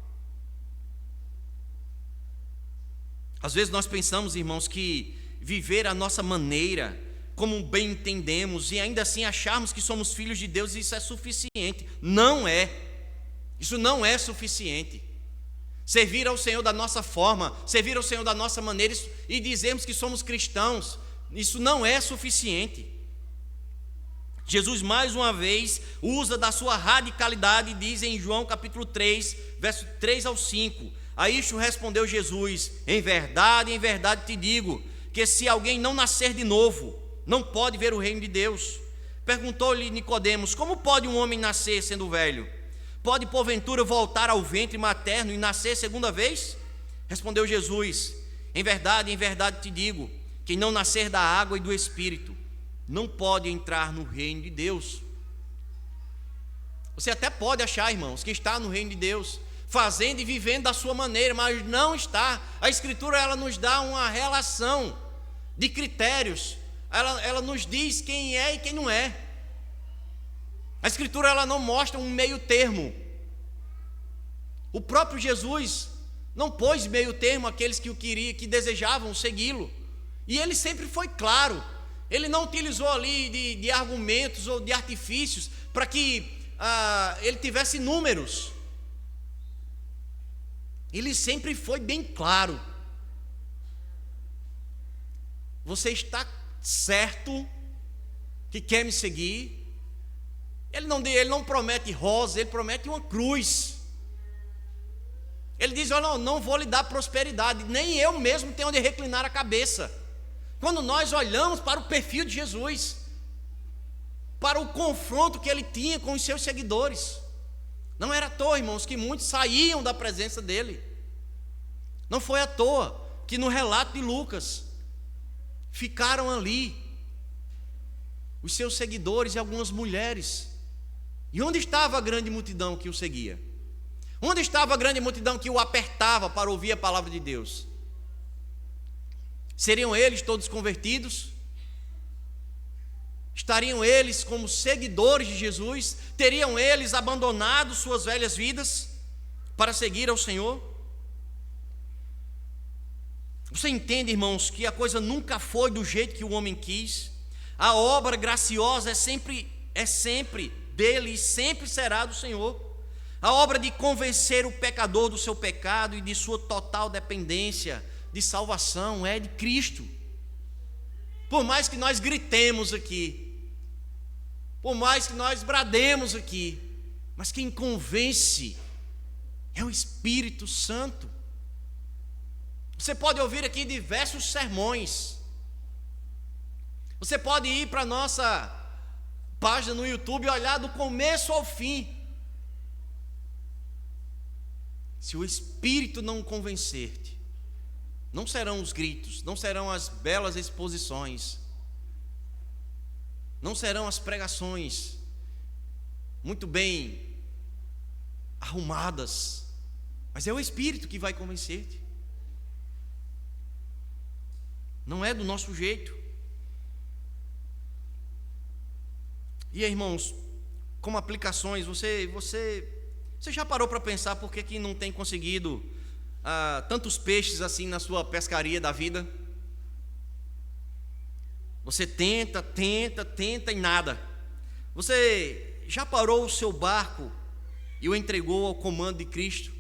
Às vezes nós pensamos, irmãos, que viver a nossa maneira, como bem entendemos, e ainda assim acharmos que somos filhos de Deus, isso é suficiente. Não é. Isso não é suficiente. Servir ao Senhor da nossa forma, servir ao Senhor da nossa maneira, e dizermos que somos cristãos, isso não é suficiente. Jesus mais uma vez usa da sua radicalidade e diz em João capítulo 3, verso 3 ao 5: a isto respondeu Jesus: em verdade te digo, que se alguém não nascer de novo, não pode ver o reino de Deus. Perguntou-lhe Nicodemos: como pode um homem nascer sendo velho? Pode porventura voltar ao ventre materno e nascer segunda vez? Respondeu Jesus: em verdade te digo, quem não nascer da água e do Espírito, não pode entrar no reino de Deus. Você até pode achar, irmãos, que está no reino de Deus, fazendo e vivendo da sua maneira, mas não está. A Escritura, ela nos dá uma relação de critérios. Ela nos diz quem é e quem não é. A Escritura, ela não mostra um meio termo. O próprio Jesus não pôs meio termo àqueles que o queriam, que desejavam segui-lo. E ele sempre foi claro. Ele não utilizou ali de argumentos ou de artifícios para que ele tivesse números. Ele sempre foi bem claro. Você está certo que quer me seguir? Ele não promete rosa, ele promete uma cruz. Ele diz: olha, não vou lhe dar prosperidade, nem eu mesmo tenho onde reclinar a cabeça. Quando nós olhamos para o perfil de Jesus, para o confronto que ele tinha com os seus seguidores, não era à toa, irmãos, que muitos saíam da presença dele. Não foi à toa que no relato de Lucas ficaram ali os seus seguidores e algumas mulheres. E onde estava a grande multidão que o seguia? Onde estava a grande multidão que o apertava para ouvir a palavra de Deus? Seriam eles todos convertidos? Estariam eles como seguidores de Jesus? Teriam eles abandonado suas velhas vidas para seguir ao Senhor? Você entende, irmãos, que a coisa nunca foi do jeito que o homem quis? A obra graciosa é sempre dele e sempre será do Senhor. A obra de convencer o pecador do seu pecado e de sua total dependência de salvação é de Cristo. Por mais que nós gritemos aqui, por mais que nós brademos aqui, mas quem convence é o Espírito Santo. Você pode ouvir aqui diversos sermões. Você pode ir para a nossa página no YouTube e olhar do começo ao fim. Se o Espírito não convencer-te, não serão os gritos, não serão as belas exposições, não serão as pregações muito bem arrumadas, mas é o Espírito que vai convencer-te. Não é do nosso jeito. E aí, irmãos, como aplicações, você já parou para pensar por que não tem conseguido tantos peixes assim na sua pescaria da vida? Você tenta e nada. Você já parou o seu barco e o entregou ao comando de Cristo?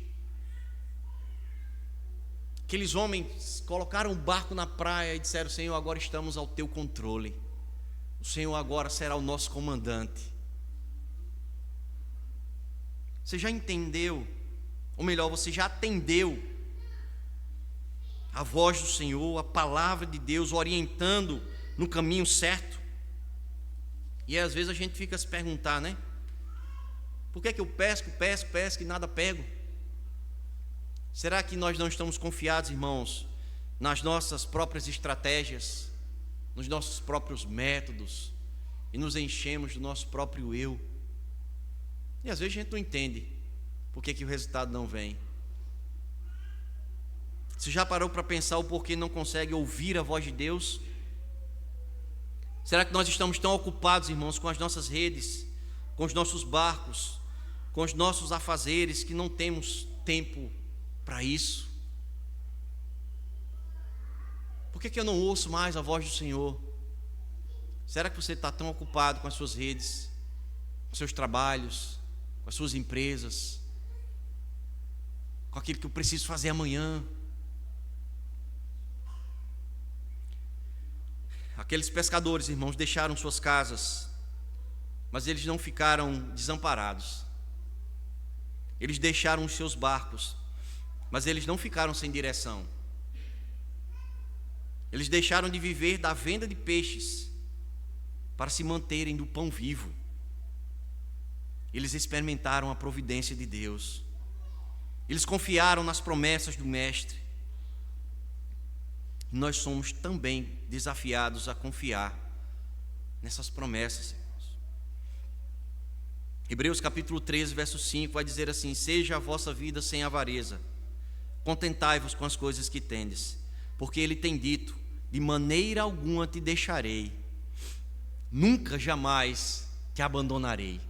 Aqueles homens colocaram o barco na praia e disseram: Senhor, agora estamos ao teu controle. O Senhor agora será o nosso comandante. Você já entendeu, ou melhor, você já atendeu a voz do Senhor, a palavra de Deus orientando no caminho certo? E às vezes a gente fica a se perguntar, né? Por que eu pesco e nada pego? Será que nós não estamos confiados, irmãos, nas nossas próprias estratégias, nos nossos próprios métodos, e nos enchemos do nosso próprio eu? E às vezes a gente não entende por que o resultado não vem. Você já parou para pensar o porquê não consegue ouvir a voz de Deus? Será que nós estamos tão ocupados, irmãos, com as nossas redes, com os nossos barcos, com os nossos afazeres, que não temos tempo para isso? Por que eu não ouço mais a voz do Senhor? Será que você está tão ocupado com as suas redes, com seus trabalhos, com as suas empresas, com aquilo que eu preciso fazer amanhã? Aqueles pescadores, irmãos, deixaram suas casas, mas eles não ficaram desamparados. Eles deixaram os seus barcos, mas eles não ficaram sem direção. Eles deixaram de viver da venda de peixes para se manterem do pão vivo. Eles experimentaram a providência de Deus. Eles confiaram nas promessas do Mestre. Nós somos também desafiados a confiar nessas promessas, irmãos. Hebreus capítulo 13, verso 5 vai dizer assim: seja a vossa vida sem avareza, contentai-vos com as coisas que tendes, porque ele tem dito: de maneira alguma te deixarei, nunca jamais te abandonarei.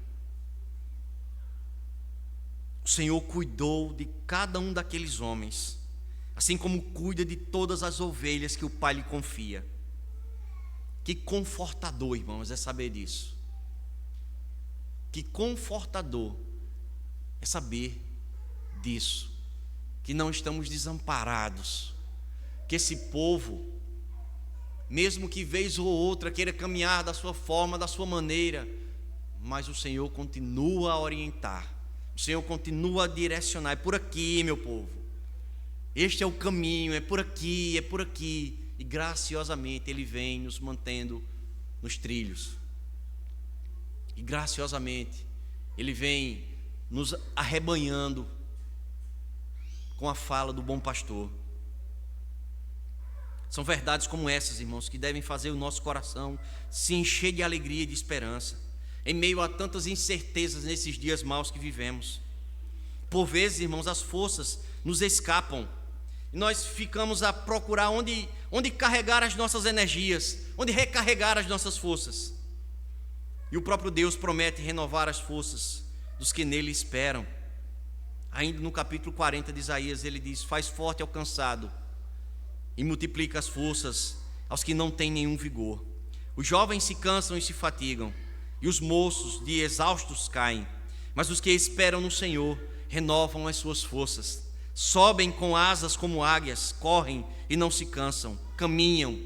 O Senhor cuidou de cada um daqueles homens, assim como cuida de todas as ovelhas que o Pai lhe confia. Que confortador, irmãos, é saber disso. Que confortador é saber disso, que não estamos desamparados, que esse povo, mesmo que vez ou outra queira caminhar da sua forma, da sua maneira, mas o Senhor continua a orientar, o Senhor continua a direcionar. É por aqui, meu povo, este é o caminho, é por aqui, e graciosamente Ele vem nos mantendo nos trilhos, e graciosamente Ele vem nos arrebanhando com a fala do bom pastor. São verdades como essas, irmãos, que devem fazer o nosso coração se encher de alegria e de esperança, em meio a tantas incertezas nesses dias maus que vivemos. Por vezes, irmãos, as forças nos escapam. E nós ficamos a procurar onde carregar as nossas energias, onde recarregar as nossas forças. E o próprio Deus promete renovar as forças dos que nele esperam. Ainda no capítulo 40 de Isaías, ele diz: faz forte ao cansado e multiplica as forças aos que não têm nenhum vigor. Os jovens se cansam e se fatigam, e os moços de exaustos caem. Mas os que esperam no Senhor renovam as suas forças. Sobem com asas como águias, correm e não se cansam, caminham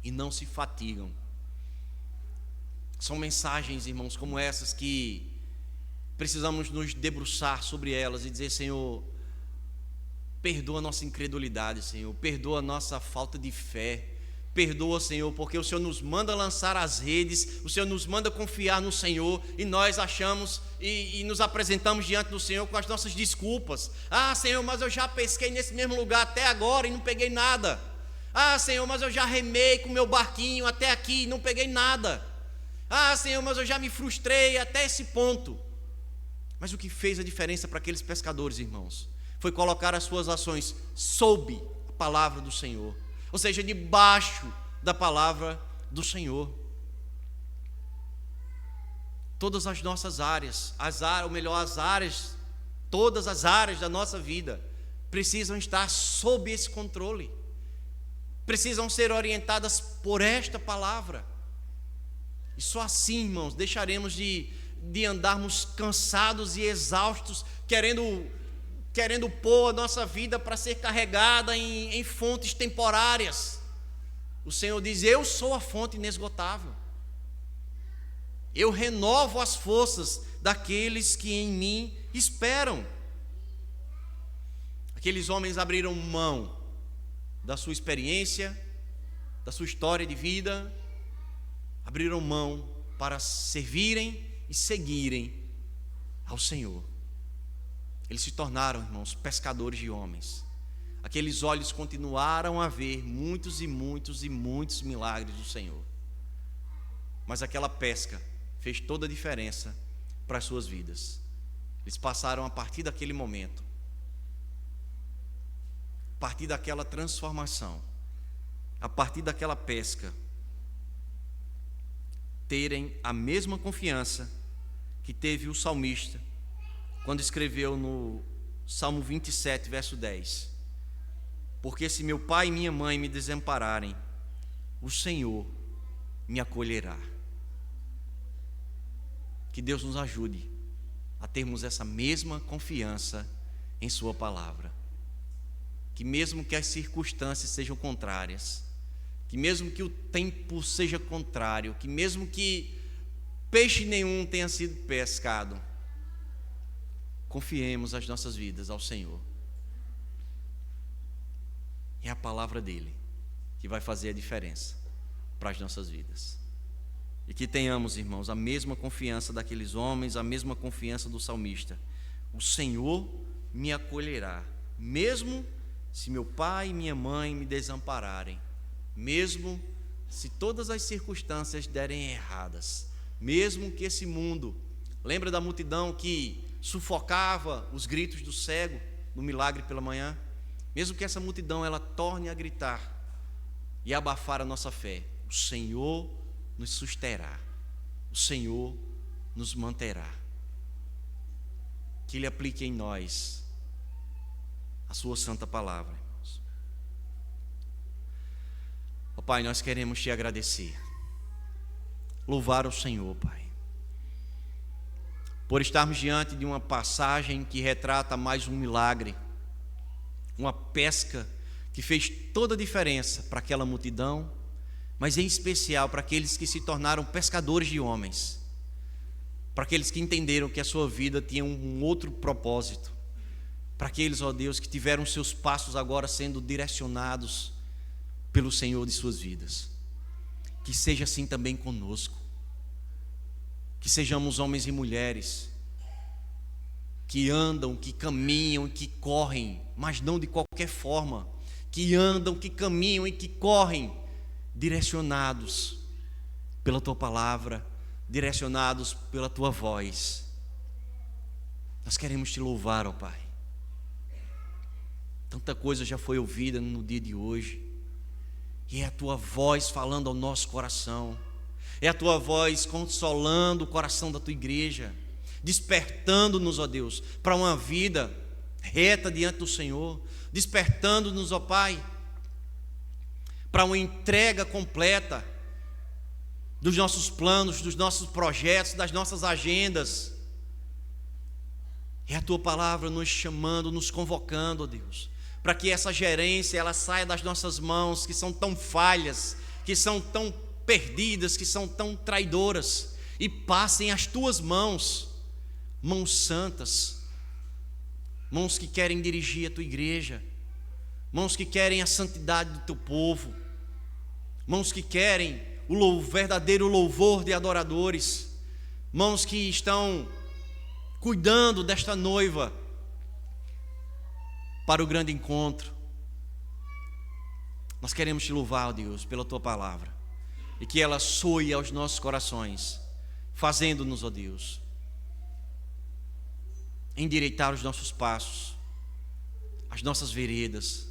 e não se fatigam. São mensagens, irmãos, como essas que precisamos nos debruçar sobre elas e dizer: Senhor, perdoa a nossa incredulidade, Senhor, perdoa a nossa falta de fé, perdoa, Senhor, porque o Senhor nos manda lançar as redes, o Senhor nos manda confiar no Senhor, e nós achamos e nos apresentamos diante do Senhor com as nossas desculpas. Ah, Senhor, mas eu já pesquei nesse mesmo lugar até agora e não peguei nada. Ah, Senhor, mas eu já remei com o meu barquinho até aqui e não peguei nada. Ah, Senhor, mas eu já me frustrei até esse ponto. Mas o que fez a diferença para aqueles pescadores, irmãos, foi colocar as suas ações sob a palavra do Senhor, ou seja, debaixo da palavra do Senhor. Todas as nossas áreas, todas as áreas da nossa vida precisam estar sob esse controle, precisam ser orientadas por esta palavra. E só assim, irmãos, deixaremos de andarmos cansados e exaustos, querendo pôr a nossa vida para ser carregada em fontes temporárias. O Senhor diz: eu sou a fonte inesgotável. Eu renovo as forças daqueles que em mim esperam. Aqueles homens abriram mão da sua experiência, da sua história de vida, abriram mão para servirem e seguirem ao Senhor. Eles se tornaram, irmãos, pescadores de homens. Aqueles olhos continuaram a ver muitos e muitos e muitos milagres do Senhor. Mas aquela pesca fez toda a diferença para as suas vidas. Eles passaram, a partir daquele momento, a partir daquela transformação, a partir daquela pesca, terem a mesma confiança que teve o salmista quando escreveu no Salmo 27, verso 10: porque se meu pai e minha mãe me desampararem, o Senhor me acolherá. Que Deus nos ajude a termos essa mesma confiança em sua palavra. Que mesmo que as circunstâncias sejam contrárias, que mesmo que o tempo seja contrário, que mesmo que peixe nenhum tenha sido pescado, confiemos as nossas vidas ao Senhor. É a palavra dele que vai fazer a diferença para as nossas vidas. E que tenhamos, irmãos, a mesma confiança daqueles homens, a mesma confiança do salmista: o Senhor me acolherá, mesmo se meu pai e minha mãe me desampararem, mesmo se todas as circunstâncias derem erradas, mesmo que esse mundo, lembra da multidão que sufocava os gritos do cego no milagre pela manhã? Mesmo que essa multidão ela torne a gritar e abafar a nossa fé, o Senhor nos susterá, o Senhor nos manterá. Que Ele aplique em nós a sua santa palavra, irmãos. Ó Pai, nós queremos Te agradecer, louvar o Senhor, Pai, por estarmos diante de uma passagem que retrata mais um milagre, uma pesca que fez toda a diferença para aquela multidão, mas em especial para aqueles que se tornaram pescadores de homens, para aqueles que entenderam que a sua vida tinha um outro propósito, para aqueles, ó Deus, que tiveram seus passos agora sendo direcionados pelo Senhor de suas vidas. Que seja assim também conosco, que sejamos homens e mulheres que andam, que caminham, que correm, mas não de qualquer forma, que andam, que caminham e que correm direcionados pela Tua palavra, direcionados pela Tua voz. Nós queremos te louvar, ó Pai. Tanta coisa já foi ouvida no dia de hoje, e é a tua voz falando ao nosso coração, é a tua voz consolando o coração da tua igreja, despertando-nos, ó Deus, para uma vida reta diante do Senhor, despertando-nos, ó Pai, para uma entrega completa dos nossos planos, dos nossos projetos, das nossas agendas. É a tua palavra nos chamando, nos convocando, ó Deus, para que essa gerência ela saia das nossas mãos, que são tão falhas, que são tão perdidas, que são tão traidoras, e passem às tuas mãos, mãos santas, mãos que querem dirigir a tua igreja, mãos que querem a santidade do teu povo, mãos que querem o verdadeiro louvor de adoradores, mãos que estão cuidando desta noiva para o grande encontro. Nós queremos te louvar, ó Deus, pela tua palavra, e que ela soe aos nossos corações, fazendo-nos, ó Deus, endireitar os nossos passos, as nossas veredas,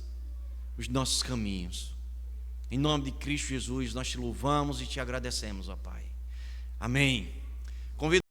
os nossos caminhos. Em nome de Cristo Jesus, nós te louvamos e te agradecemos, ó Pai. Amém. Convido